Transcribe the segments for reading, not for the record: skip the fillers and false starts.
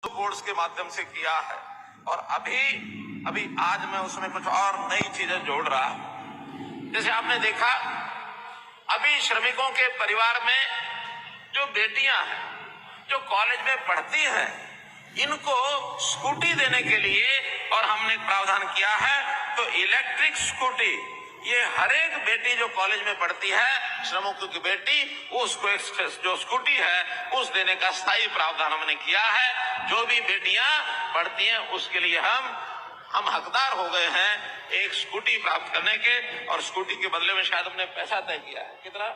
Boards के माध्यम से किया है और अभी आज मैं उसमें कुछ और नई चीजें जोड़ रहा हूं। जैसे आपने देखा अभी श्रमिकों के परिवार में जो बेटियां हैं जो कॉलेज में पढ़ती हैं इनको स्कूटी देने के लिए और हमने प्रावधान किया है तो इलेक्ट्रिक स्कूटी ये हर एक बेटी जो कॉलेज में पढ़ती है श्रमिकों की बेटी उसको जो स्कूटी है उस देने का स्थायी प्रावधान हमने किया है। जो भी बेटियां पढ़ती हैं उसके लिए हम हकदार हो गए हैं एक स्कूटी प्राप्त करने के और स्कूटी के बदले में शायद हमने पैसा तय किया है कितना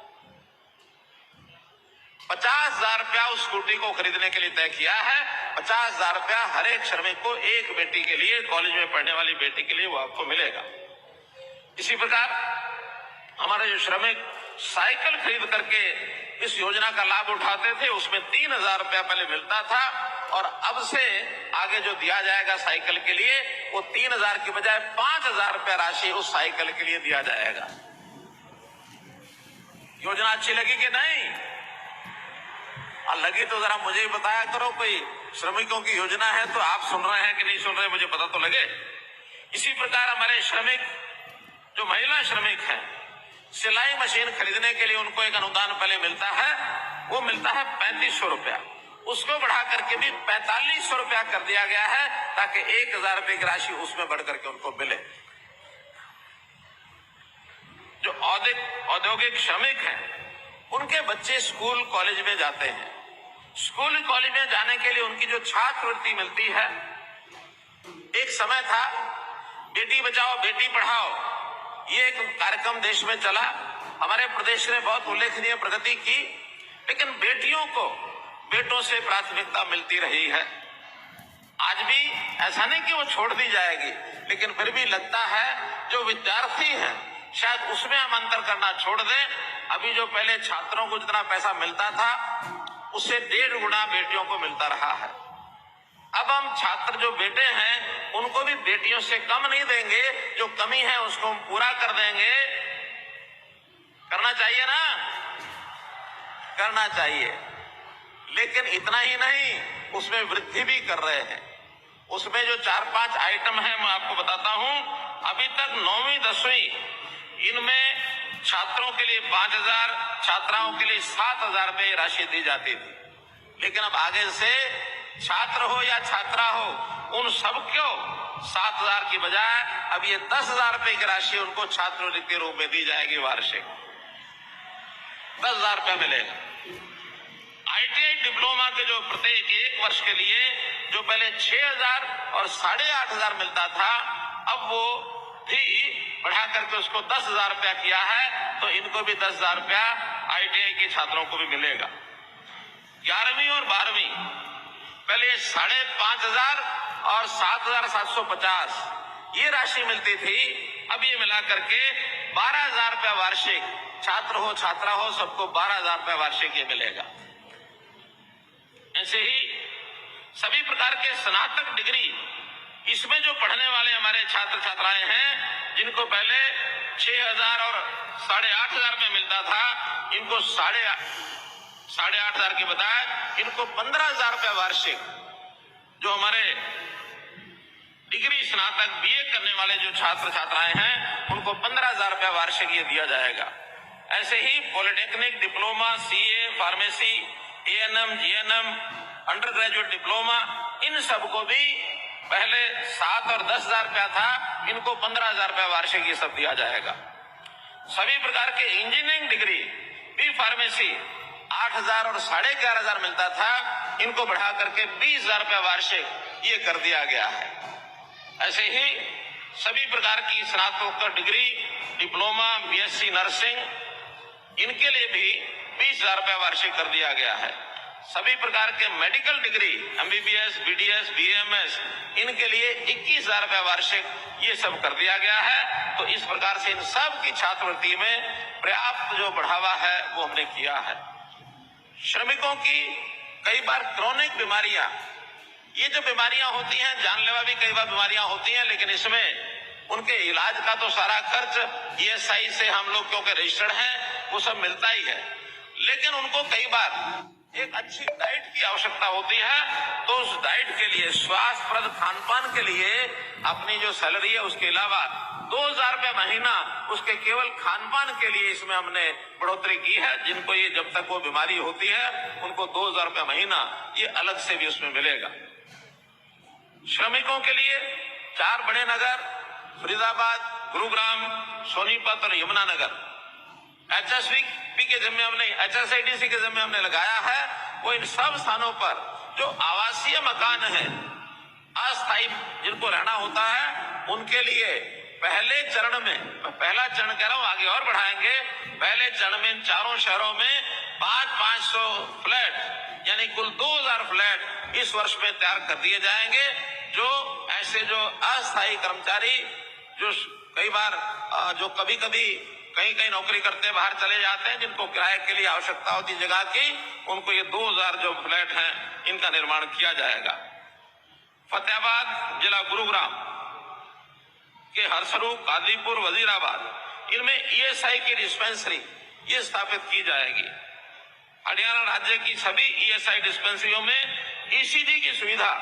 50,000 रुपया उस स्कूटी को खरीदने के लिए तय किया है। 50,000 रुपया हर एक श्रमिक को एक बेटी के लिए कॉलेज में पढ़ने वाली बेटी के लिए वो आपको मिलेगा। इसी प्रकार हमारे जो श्रमिक साइकिल खरीद करके इस योजना का लाभ उठाते थे उसमें 3,000 रुपया पहले मिलता था और अब से आगे जो दिया जाएगा साइकिल के लिए वो 3,000 की बजाय 5,000 रुपया राशि उस साइकिल के लिए दिया जाएगा। योजना अच्छी लगी कि नहीं? लगी तो जरा मुझे ही बताया करो, कोई श्रमिकों की योजना है तो आप सुन रहे हैं कि नहीं सुन रहे मुझे पता तो लगे। इसी प्रकार हमारे श्रमिक जो महिला श्रमिक हैं सिलाई मशीन खरीदने के लिए उनको एक अनुदान पहले मिलता है वो मिलता है 3,500 रुपया, उसको बढ़ा करके भी 4,500 रुपया कर दिया गया है ताकि 1,000 रुपए की राशि उसमें बढ़ करके उनको मिले। जो औद्योगिक श्रमिक हैं उनके बच्चे स्कूल कॉलेज में जाते हैं, स्कूल कॉलेज में जाने के लिए उनकी जो छात्रवृत्ति मिलती है, एक समय था बेटी बचाओ बेटी पढ़ाओ ये एक कार्यक्रम देश में चला, हमारे प्रदेश ने बहुत उल्लेखनीय प्रगति की, लेकिन बेटियों को बेटों से प्राथमिकता मिलती रही है। आज भी ऐसा नहीं कि वो छोड़ दी जाएगी, लेकिन फिर भी लगता है जो विद्यार्थी हैं शायद उसमें हम अंतर करना छोड़ दें। अभी जो पहले छात्रों को जितना पैसा मिलता था उससे 1.5 गुना बेटियों को मिलता रहा है। अब हम छात्र जो बेटे हैं उनको भी बेटियों से कम नहीं देंगे, जो कमी है उसको हम पूरा कर देंगे। करना चाहिए ना? करना चाहिए, लेकिन इतना ही नहीं उसमें वृद्धि भी कर रहे हैं। उसमें जो 4-5 आइटम है मैं आपको बताता हूं। अभी तक 9वीं 10वीं इनमें छात्रों के लिए 5,000 छात्राओं के लिए 7,000 रुपये राशि दी जाती थी, लेकिन अब आगे से छात्र हो या छात्रा हो उन सबको 7,000 की बजाय अब ये 10,000 रुपए की राशि उनको छात्रवृत्ति के रूप में दी जाएगी। वार्षिक 10,000 रुपया मिलेगा। ITI डिप्लोमा के जो प्रत्येक 1 वर्ष के लिए जो पहले 6,000 और 8,500 मिलता था अब वो भी बढ़ा करके उसको 10,000 रुपया किया है, तो इनको भी 10,000 रुपया ITI के छात्रों को भी मिलेगा। 11वीं और 12वीं पहले 5,500 और 7,750 ये राशि मिलती थी, अब ये मिला करके 12,000 रुपया वार्षिक, छात्र हो छात्रा हो सबको 12,000 रुपया वार्षिक ये मिलेगा। ऐसे ही सभी प्रकार के स्नातक डिग्री इसमें जो पढ़ने वाले हमारे छात्र छात्राएं हैं जिनको पहले 6,000 और 8,500 रुपया मिलता था, इनको 8,500 के बजाय इनको 15,000 रुपया वार्षिक, जो हमारे डिग्री स्नातक BA करने वाले जो छात्र छात्राएं हैं उनको 15,000 रुपया वार्षिक ये दिया जाएगा। ऐसे ही polytechnic diploma CA pharmacy ANM GNM undergraduate diploma इन सबको भी पहले 7 और 10,000 रुपया था, इनको 15,000 रुपया वार्षिक ये सब दिया जाएगा। सभी प्रकार के इंजीनियरिंग डिग्री B फार्मेसी 8,000 और 11,500 मिलता था, इनको बढ़ा करके 20,000 रुपया वार्षिक ये कर दिया गया है। ऐसे ही सभी प्रकार की स्नातकोत्तर डिग्री डिप्लोमा BSc नर्सिंग इनके लिए भी 20,000 रुपया वार्षिक कर दिया गया है। सभी प्रकार के medical degree MBBS BDS BAMS इनके लिए 21,000 रुपया वार्षिक ये सब कर दिया गया है। तो इस प्रकार से इन सब की छात्रवृत्ति में पर्याप्त जो बढ़ावा है वो हमने किया है। श्रमिकों की कई बार क्रोनिक बीमारियां, ये जो बीमारियां होती हैं जानलेवा भी कई बार बीमारियां होती हैं, लेकिन इसमें उनके इलाज का तो सारा खर्च ESI से हम लोग क्योंकि रजिस्टर्ड हैं वो सब मिलता ही है, लेकिन उनको कई बार एक अच्छी डाइट की आवश्यकता होती है, तो उस डाइट के लिए, स्वास्थ्यप्रद खानपान के लिए अपनी जो सैलरी है उसके अलावा 2,000 रुपये महीना उसके केवल खानपान के लिए इसमें हमने बढ़ोतरी की है। जिनको ये जब तक वो बीमारी होती है उनको 2,000 रुपये महीना ये अलग से भी उसमें मिलेगा। श्रमिकों के लिए 4 बड़े नगर फरीदाबाद, गुरुग्राम, सोनीपत और यमुनानगर HSVP के जिम्मे हमने, HSIDC के जिम्मे हमने लगाया है। वो इन सब स्थानों पर जो आवासीय मकान है, अस्थायी जिनको रहना होता है, उनके लिए पहले चरण में, पहला चरण कह रहा हूं, आगे और बढ़ाएंगे, पहले चरण में इन चारों शहरों में 500 फ्लैट यानी कुल 2,000 फ्लैट इस वर्ष में तैयार कर दिए जाएंगे। जो ऐसे जो अस्थायी कर्मचारी जो कई बार जो कभी कभी कहीं नौकरी करते हैं, बाहर चले जाते हैं, जिनको किराए के लिए आवश्यकता होती जगह की, उनको ये 2,000 जो फ्लैट हैं इनका निर्माण किया जाएगा। फतेहाबाद जिला गुरुग्राम के हरसरू, कादीपुर, वजीराबाद, इनमें ESI की डिस्पेंसरी ये स्थापित की जाएगी। हरियाणा राज्य की सभी ESI डिस्पेंसरियों में ECG की सुविधा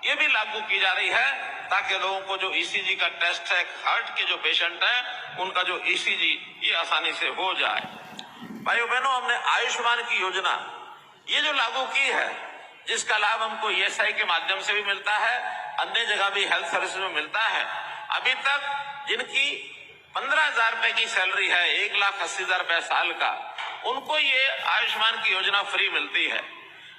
ये भी लागू की जा रही है, ताकि लोगों को जो ECG का टेस्ट है, हार्ट के जो पेशेंट हैं उनका जो ECG ये आसानी से हो जाए। भाइयों बहनों, हमने आयुष्मान की योजना ये जो लागू की है, जिसका लाभ हमको ESI के माध्यम से भी मिलता है, अन्य जगह भी हेल्थ सर्विस में मिलता है। अभी तक जिनकी 15,000 रुपए की सैलरी है, 1,80,000 रुपए साल का, उनको ये आयुष्मान की योजना फ्री मिलती है।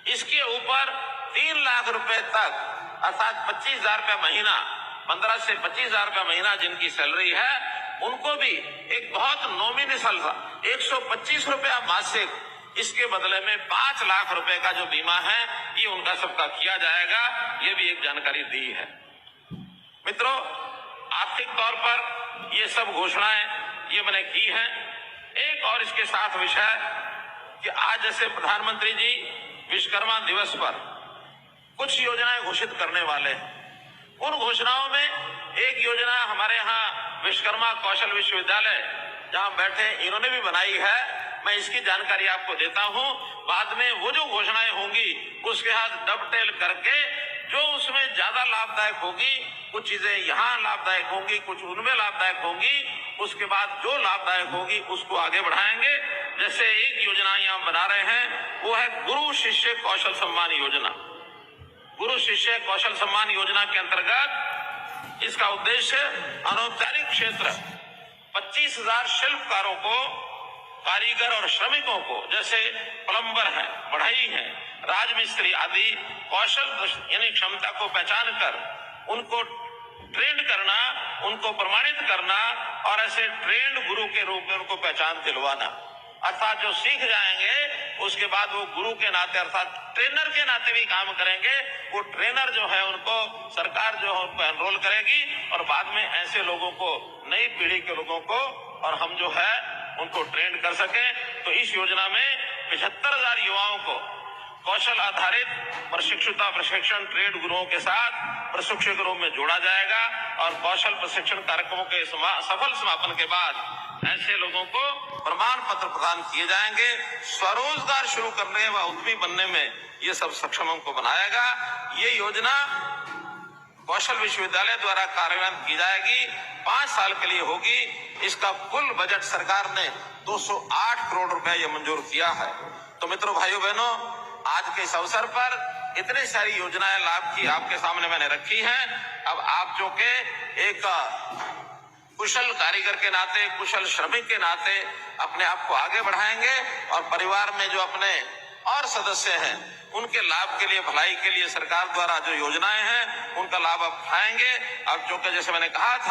इसके ऊपर 3 लाख रुपए तक अर्थात 25,000 रुपए महीना, 15 से 25,000 रुपए महीना जिनकी सैलरी है, उनको भी एक बहुत नॉमिनल 125 रुपया मासिक, इसके बदले में 5 लाख रुपए का जो बीमा है ये उनका सबका किया जाएगा। ये भी एक जानकारी दी है। मित्रों, आर्थिक तौर पर ये सब घोषणाएं ये मैंने की हैं। एक और इसके साथ विषय कि आज जैसे प्रधानमंत्री जी विश्वकर्मा दिवस पर कुछ योजनाएं घोषित करने वाले हैं। उन घोषणाओं में एक योजना हमारे यहाँ विश्वकर्मा कौशल विश्वविद्यालय जहां बैठे इन्होंने भी बनाई है। मैं इसकी जानकारी आपको देता हूं। बाद में वो जो घोषणाएं होंगी उसके साथ डबटेल करके जो उसमें ज्यादा लाभदायक होगी, कुछ चीजें यहाँ लाभदायक होंगी, कुछ उनमें लाभदायक होंगी, उसके बाद जो लाभदायक होगी उसको आगे बढ़ाएंगे। जैसे एक योजना यहाँ बना रहे हैं, वो है गुरु शिष्य कौशल सम्मान योजना। गुरु शिष्य कौशल सम्मान योजना के अंतर्गत इसका उद्देश्य अनौपचारिक क्षेत्र 25,000 शिल्पकारों को, कारीगर और श्रमिकों को, जैसे प्लम्बर हैं, बढ़ई हैं, राजमिस्त्री आदि कौशल यानी क्षमता को पहचान कर उनको ट्रेंड करना, उनको प्रमाणित करना और ऐसे ट्रेंड गुरु के रूप में उनको पहचान दिलवाना। अर्थात जो सीख जाएंगे उसके बाद वो गुरु के नाते अर्थात ट्रेनर के नाते भी काम करेंगे। वो ट्रेनर जो है उनको सरकार जो है उनको एनरोल करेगी और बाद में ऐसे लोगों को, नई पीढ़ी के लोगों को और हम जो है उनको ट्रेन कर सके। तो इस योजना में 75,000 युवाओं को कौशल आधारित प्रशिक्षण ट्रेड गुरुओं के साथ प्रशिक्षक के रूप में जोड़ा जाएगा और कौशल प्रशिक्षण कार्यक्रमों के सफल समापन के बाद ऐसे लोगों को प्रमाण पत्र प्रदान किए जाएंगे। स्वरोजगार शुरू करने व उद्यमी बनने में ये सब सक्षम को बनाएगा। ये योजना कौशल विश्वविद्यालय द्वारा कार्यान्वित की जाएगी, 5 साल के लिए होगी। इसका कुल बजट सरकार ने 208 करोड़ रुपए ये मंजूर किया है। तो मित्रों, भाइयों बहनों, आज के इस अवसर पर इतनी सारी योजनाएं लाभ की आपके सामने मैंने रखी हैं। अब आप जो के एक कुशल कारीगर के नाते, कुशल श्रमिक के नाते अपने आप को आगे बढ़ाएंगे और परिवार में जो अपने और सदस्य हैं उनके लाभ के लिए, भलाई के लिए सरकार द्वारा जो योजनाएं हैं उनका लाभ आप उठाएंगे। अब जो कि जैसे मैंने कहा था